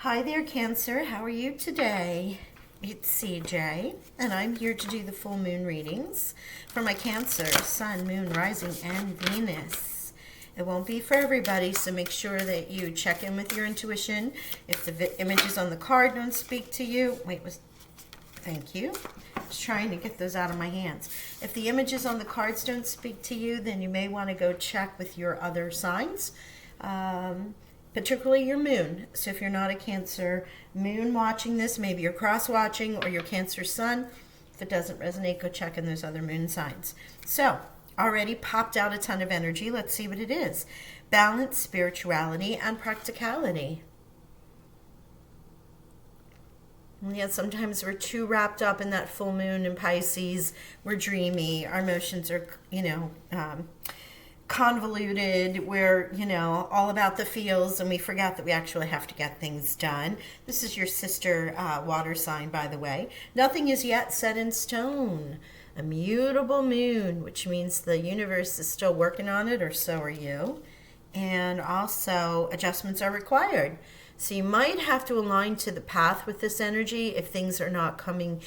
Hi there, Cancer. How are you today? It's CJ, and I'm here to do the full moon readings for my Cancer, Sun, Moon, Rising, and Venus. It won't be for everybody, so make sure that you check in with your intuition. If the images on the card don't speak to you, thank you. Just trying to get those out of my hands. If the images on the cards don't speak to you, then you may want to go check with your other signs. Particularly your moon. So if you're not a Cancer moon watching this, maybe you're cross watching, or your Cancer sun. If it doesn't resonate, go check in those other moon signs. So already popped out a ton of energy. Let's see what it is. Balance, spirituality, and practicality. Yeah, sometimes we're too wrapped up in that full moon in Pisces. We're dreamy. Our emotions are, convoluted. We're, all about the feels, and we forget that we actually have to get things done. This is your sister water sign, by the way. Nothing is yet set in stone. A mutable moon, which means the universe is still working on it, or so are you. And also, adjustments are required. So you might have to align to the path with this energy if things are not coming,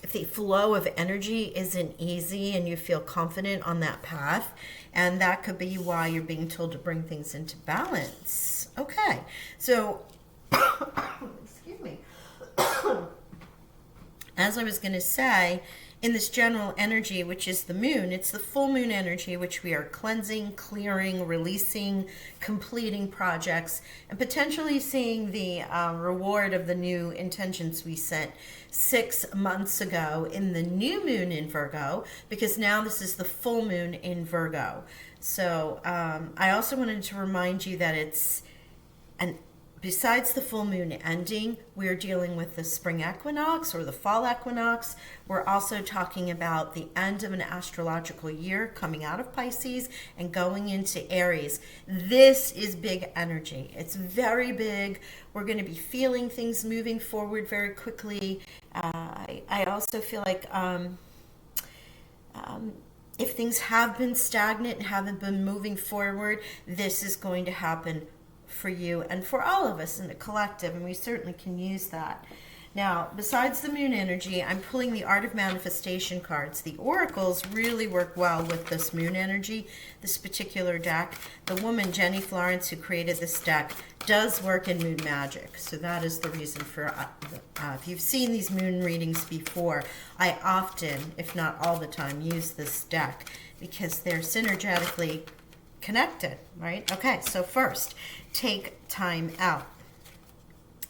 if the flow of energy isn't easy and you feel confident on that path. And that could be why you're being told to bring things into balance. Okay, so, excuse me. As I was going to say, in this general energy, which is the moon, it's the full moon energy, which we are cleansing, clearing, releasing, completing projects, and potentially seeing the reward of the new intentions we set 6 months ago in the new moon in Virgo, because now this is the full moon in Virgo. So I also wanted to remind you that besides the full moon ending, we're dealing with the spring equinox or the fall equinox. We're also talking about the end of an astrological year coming out of Pisces and going into Aries. This is big energy. It's very big. We're going to be feeling things moving forward very quickly. I also feel like if things have been stagnant and haven't been moving forward, this is going to happen for you and for all of us in the collective, and we certainly can use that. Now, besides the moon energy, I'm pulling the Art of Manifestation cards. The oracles really work well with this moon energy, this particular deck. The woman, Jenny Florence, who created this deck, does work in moon magic. So that is the reason for, if you've seen these moon readings before, I often, if not all the time, use this deck because they're synergetically connected, right? Okay, so first, take time out.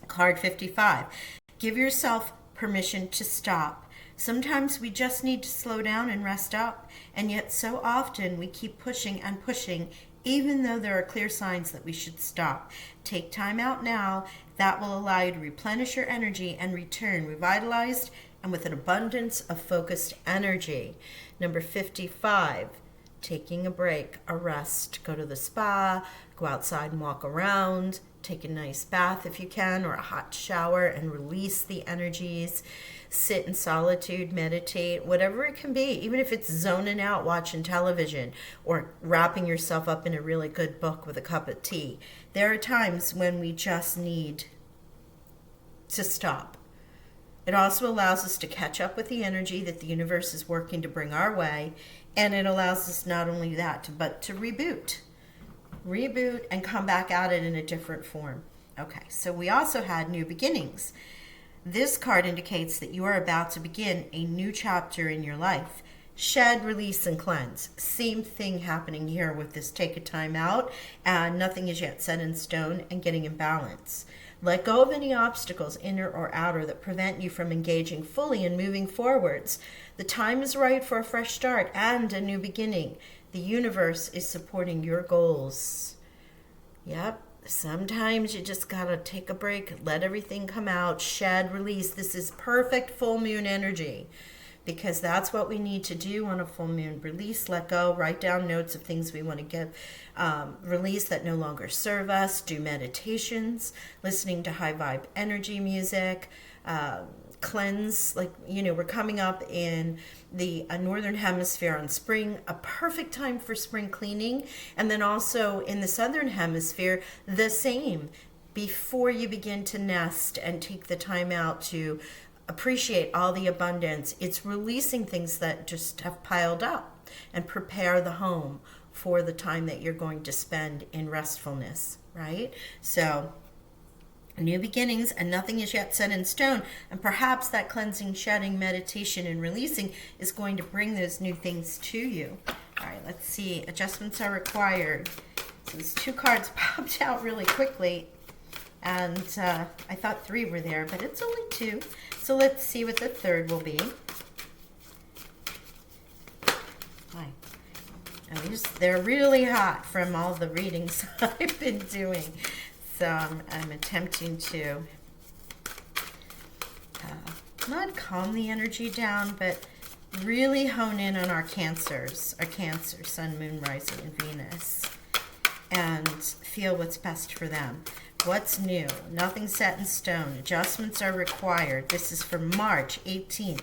Card 55. Give yourself permission to stop. Sometimes we just need to slow down and rest up, and yet so often we keep pushing and pushing, even though there are clear signs that we should stop. Take time out now. That will allow you to replenish your energy and return revitalized and with an abundance of focused energy. Number 55. Taking a break, a rest, go to the spa, go outside and walk around, take a nice bath if you can, or a hot shower, and release the energies. Sit in solitude, meditate, whatever it can be, even if it's zoning out watching television or wrapping yourself up in a really good book with a cup of tea. There are times when we just need to stop. It also allows us to catch up with the energy that the universe is working to bring our way, and it allows us not only that, but to reboot and come back at it in a different form. Okay, so we also had new beginnings. This card indicates that you are about to begin a new chapter in your life. Shed, release, and cleanse. Same thing happening here with this take a time out, and nothing is yet set in stone, and getting in balance. Let go of any obstacles, inner or outer, that prevent you from engaging fully and moving forwards. The time is right for a fresh start and a new beginning. The universe is supporting your goals. Yep, sometimes you just gotta take a break, let everything come out, shed, release. This is perfect full moon energy, because that's what we need to do on a full moon. Release, let go, write down notes of things we want to get release that no longer serve us, do meditations, listening to high vibe energy music, cleanse. We're coming up in the northern hemisphere on spring, a perfect time for spring cleaning, and then also in the southern hemisphere, the same. before you begin to nest and take the time out to appreciate all the abundance. It's releasing things that just have piled up and prepare the home for the time that you're going to spend in restfulness, right? So new beginnings, and nothing is yet set in stone. And perhaps that cleansing, shedding, meditation, and releasing is going to bring those new things to you. All right, let's see. Adjustments are required. So these 2 cards popped out really quickly. And I thought 3 were there, but it's only 2. So let's see what the 3rd will be. Hi. And they're really hot from all the readings I've been doing. So I'm attempting to not calm the energy down, but really hone in on our cancers, Sun, Moon, Rising, and Venus, and feel what's best for them. What's new? Nothing set in stone. Adjustments are required. This is for March 18th,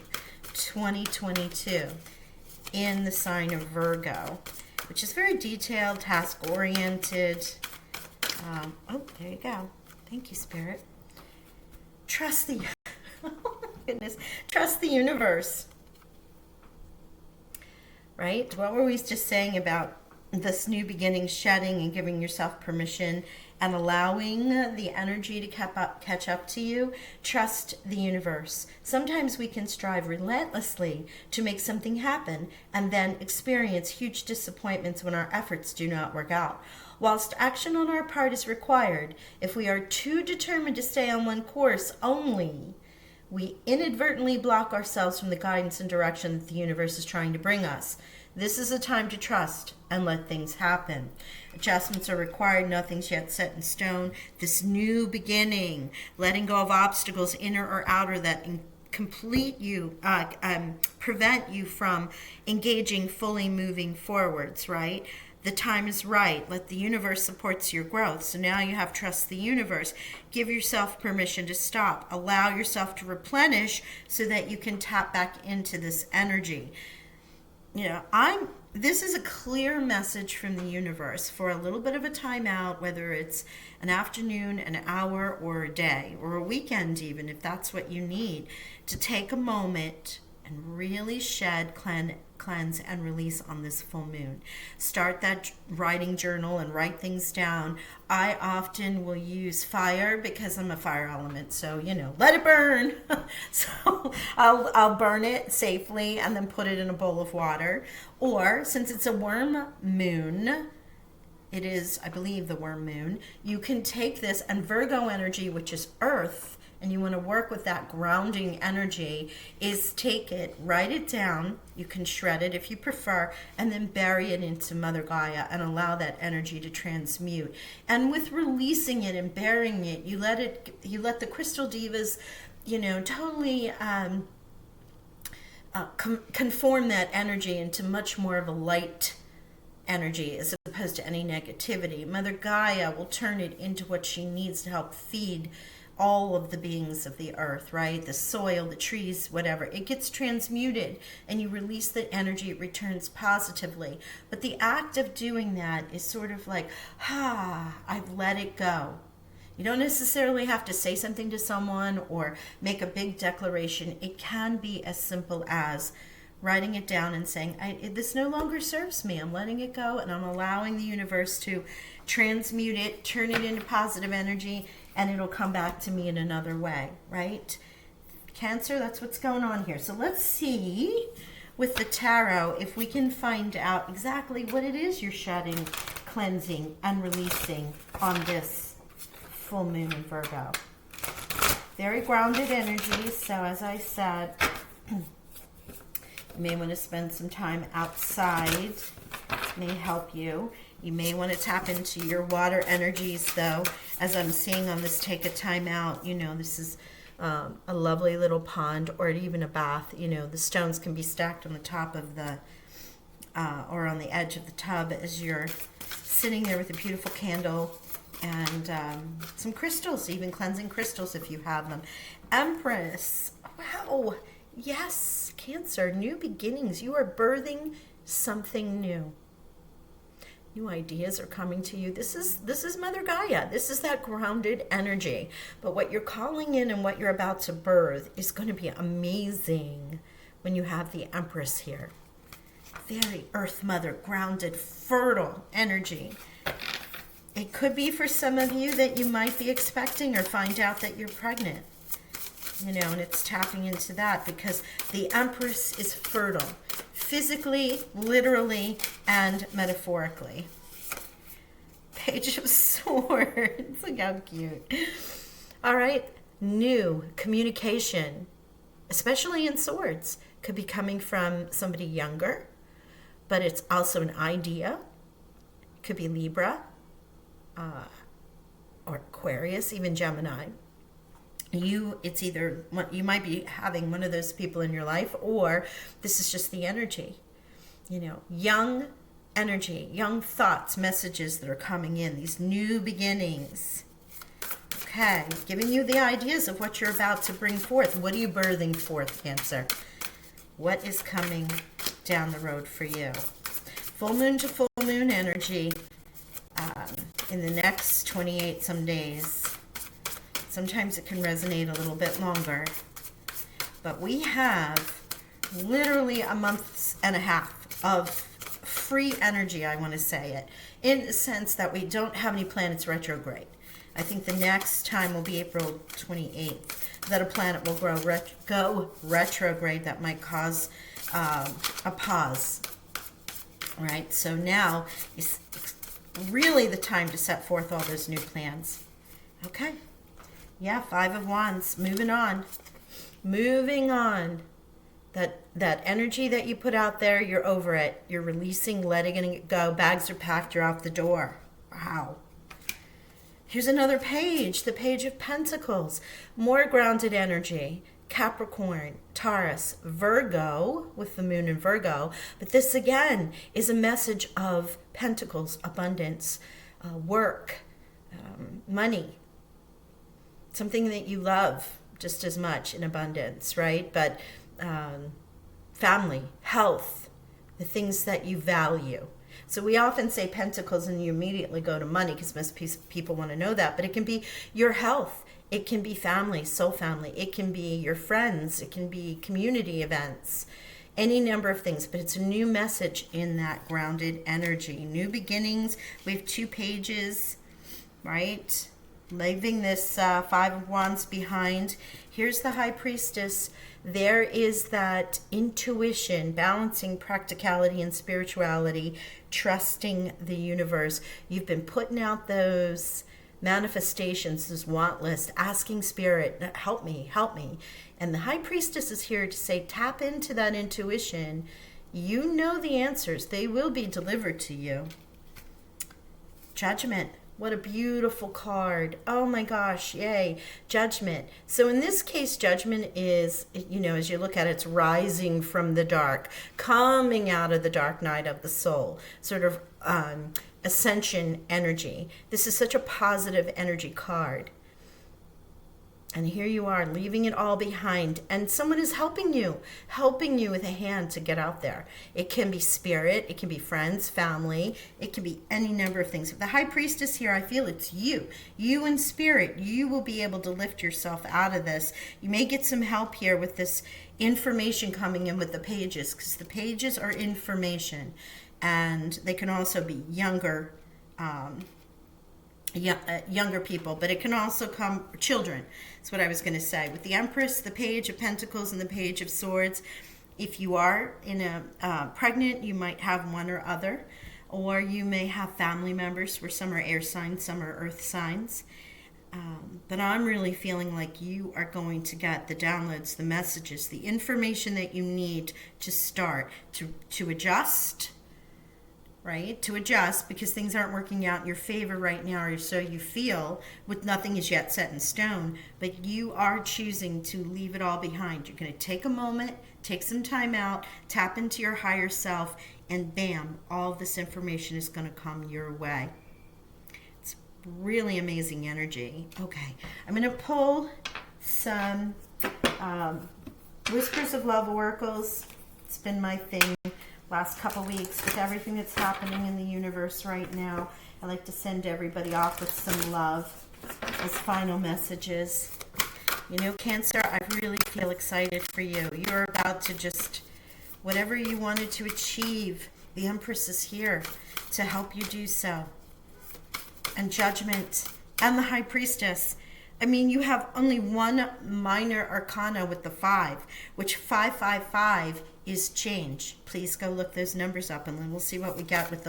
2022, in the sign of Virgo, which is very detailed, task-oriented. Oh, there you go. Thank you, Spirit. Trust the, oh my goodness, trust the universe. Right? What were we just saying about this new beginning, shedding and giving yourself permission and allowing the energy to catch up to you? Trust the universe. Sometimes we can strive relentlessly to make something happen and then experience huge disappointments when our efforts do not work out. Whilst action on our part is required, if we are too determined to stay on one course only, we inadvertently block ourselves from the guidance and direction that the universe is trying to bring us. This is a time to trust and let things happen. Adjustments are required. Nothing's yet set in stone. This new beginning, letting go of obstacles, inner or outer, that prevent you from engaging, fully moving forwards, right? The time is right. Let the universe support your growth. So now you have trust the universe. Give yourself permission to stop. Allow yourself to replenish so that you can tap back into this energy. This is a clear message from the universe for a little bit of a timeout, whether it's an afternoon, an hour, or a day, or a weekend even, if that's what you need, to take a moment and really shed, cleanse, and release on this full moon. Start that writing journal and write things down. I often will use fire because I'm a fire element, so let it burn. So I'll burn it safely and then put it in a bowl of water. Or since it's a worm moon, it is, I believe, the worm moon, you can take this and Virgo energy, which is earth, and you want to work with that grounding energy, is take it, write it down, you can shred it if you prefer, and then bury it into Mother Gaia and allow that energy to transmute. And with releasing it and burying it, you let the crystal divas, totally conform that energy into much more of a light energy as opposed to any negativity. Mother Gaia will turn it into what she needs to help feed all of the beings of the earth, right? The soil, the trees, whatever. It gets transmuted and you release the energy, it returns positively. But the act of doing that is sort of like, I've let it go. You don't necessarily have to say something to someone or make a big declaration. It can be as simple as writing it down and saying, this no longer serves me. I'm letting it go and I'm allowing the universe to transmute it, turn it into positive energy, and it'll come back to me in another way, right? Cancer, that's what's going on here. So let's see with the tarot if we can find out exactly what it is you're shedding, cleansing, and releasing on this full moon in Virgo. Very grounded energy, so as I said, you may want to spend some time outside. It may help you. You may want to tap into your water energies, though. As I'm seeing on this, take a time out. This is a lovely little pond or even a bath. The stones can be stacked on the top of the, or on the edge of the tub as you're sitting there with a beautiful candle and some crystals, even cleansing crystals if you have them. Empress. Wow. Yes, Cancer, new beginnings. You are birthing something new. New ideas are coming to you. This is Mother Gaia. This is that grounded energy. But what you're calling in and what you're about to birth is going to be amazing when you have the Empress here. Very Earth Mother, grounded, fertile energy. It could be for some of you that you might be expecting or find out that you're pregnant. You know, and it's tapping into that because the Empress is fertile, physically, literally, and metaphorically. Page of Swords. Look how cute. All right. New communication, especially in swords, could be coming from somebody younger, but it's also an idea. It could be Libra or Aquarius, even Gemini. It's either you might be having one of those people in your life, or this is just the energy, you know, young energy, young thoughts, messages that are coming in, these new beginnings. Okay, giving you the ideas of what you're about to bring forth. What are you birthing forth, Cancer? What is coming down the road for you? Full moon to full moon energy in the next 28 some days. Sometimes it can resonate a little bit longer. But we have literally a month and a half of free energy, I want to say it, in the sense that we don't have any planets retrograde. I think the next time will be April 28th that a planet will go retrograde. That might cause a pause. Right? So now is really the time to set forth all those new plans. Okay. Yeah, Five of Wands. Moving on. Moving on. That energy that you put out there, you're over it. You're releasing, letting it go. Bags are packed. You're out the door. Wow. Here's another page. The Page of Pentacles. More grounded energy. Capricorn, Taurus, Virgo, with the moon in Virgo. But this, again, is a message of pentacles, abundance, work, money. Something that you love just as much in abundance, right? But family, health, the things that you value. So we often say pentacles and you immediately go to money because most people want to know that. But it can be your health. It can be family, soul family. It can be your friends. It can be community events. Any number of things. But it's a new message in that grounded energy. New beginnings. We have 2 pages, right? Leaving this Five of Wands behind. Here's the High Priestess. There is that intuition, balancing practicality and spirituality, trusting the universe. You've been putting out those manifestations, this want list, asking Spirit, help me, help me. And the High Priestess is here to say, tap into that intuition. You know the answers. They will be delivered to you. Judgment. What a beautiful card. Oh my gosh, yay. Judgment. So in this case, judgment is, you know, as you look at it, it's rising from the dark, coming out of the dark night of the soul, sort of ascension energy. This is such a positive energy card. And here you are, leaving it all behind. And someone is helping you with a hand to get out there. It can be spirit, it can be friends, family, it can be any number of things. If the High Priestess here, I feel it's you. You in spirit, you will be able to lift yourself out of this. You may get some help here with this information coming in with the pages, because the pages are information. And they can also be younger people, but it can also come children. That's what I was going to say. With the Empress, the Page of Pentacles, and the Page of Swords, if you are in a pregnant, you might have one or other, or you may have family members where some are air signs, some are earth signs. But I'm really feeling like you are going to get the downloads, the messages, the information that you need to start to adjust. Right? To adjust because things aren't working out in your favor right now, or so you feel, with nothing is yet set in stone, but you are choosing to leave it all behind. You're going to take a moment, take some time out, tap into your higher self, and bam, all this information is going to come your way. It's really amazing energy. Okay, I'm going to pull some Whispers of Love oracles. It's been my thing last couple weeks with everything that's happening in the universe right now. I'd like to send everybody off with some love as final messages. You know, Cancer, I really feel excited for you. You're about to just, whatever you wanted to achieve, the Empress is here to help you do so. And Judgment and the High Priestess. I mean, you have only one minor arcana with the 5, which 555 is change. Please go look those numbers up, and then we'll see what we get with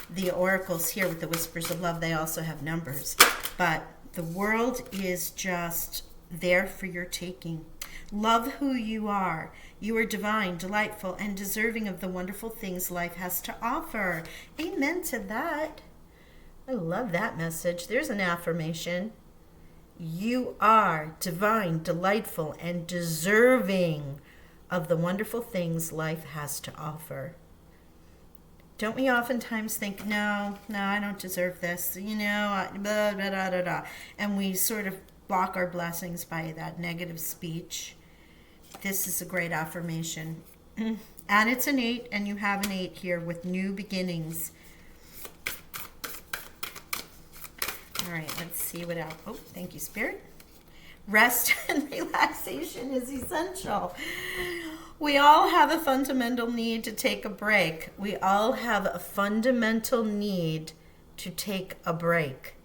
the oracles here with the Whispers of Love. They also have numbers. But the world is just there for your taking. Love who you are. You are divine, delightful, and deserving of the wonderful things life has to offer. Amen to that. I love that message. There's an affirmation. You are divine, delightful, and deserving of the wonderful things life has to offer. Don't we oftentimes think, no, I don't deserve this, you know, blah, blah, blah, blah, blah. And we sort of block our blessings by that negative speech. This is a great affirmation. And it's an 8, and you have an 8 here with new beginnings. All right, let's see what else. Oh, thank you, Spirit. Rest and relaxation is essential. We all have a fundamental need to take a break. We all have a fundamental need to take a break.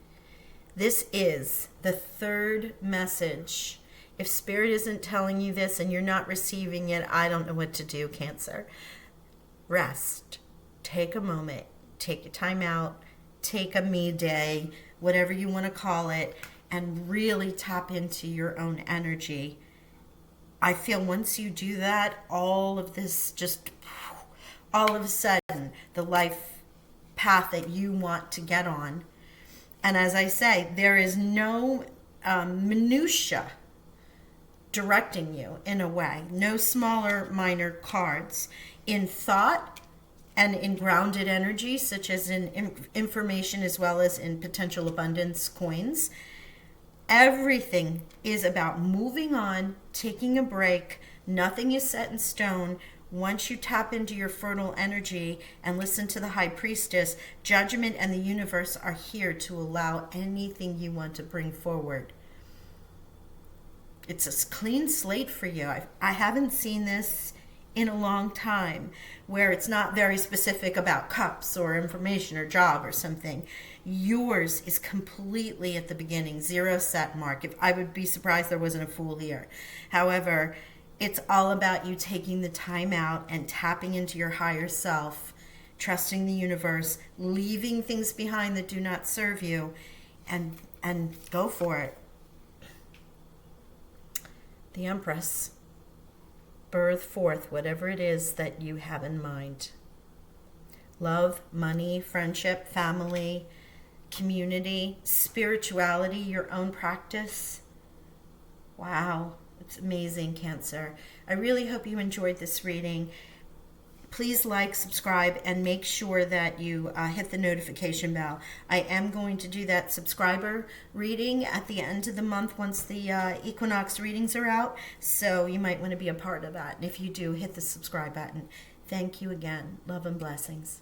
This is the third message. If Spirit isn't telling you this and you're not receiving it, I don't know what to do, Cancer. Rest. Take a moment. Take your time out. Take a me day, whatever you want to call it, and really tap into your own energy. I feel once you do that, all of this just, all of a sudden, the life path that you want to get on. And as I say, there is no minutia directing you in a way, no smaller minor cards. In thought and in grounded energy, such as in information as well as in potential abundance coins, everything is about moving on, taking a break. Nothing is set in stone. Once you tap into your fertile energy and listen to the High Priestess, Judgment and the universe are here to allow anything you want to bring forward. It's a clean slate for you. I haven't seen this in a long time, where it's not very specific about cups or information or job or something. Yours is completely at the beginning, 0 set mark. I would be surprised there wasn't a Fool here. However, it's all about you taking the time out and tapping into your higher self, trusting the universe, leaving things behind that do not serve you, and go for it. The Empress. Birth forth whatever it is that you have in mind. Love, money, friendship, family, community, spirituality, your own practice. Wow, it's amazing, Cancer. I really hope you enjoyed this reading. Please like, subscribe, and make sure that you hit the notification bell. I am going to do that subscriber reading at the end of the month once the equinox readings are out. So you might want to be a part of that. And if you do, hit the subscribe button. Thank you again. Love and blessings.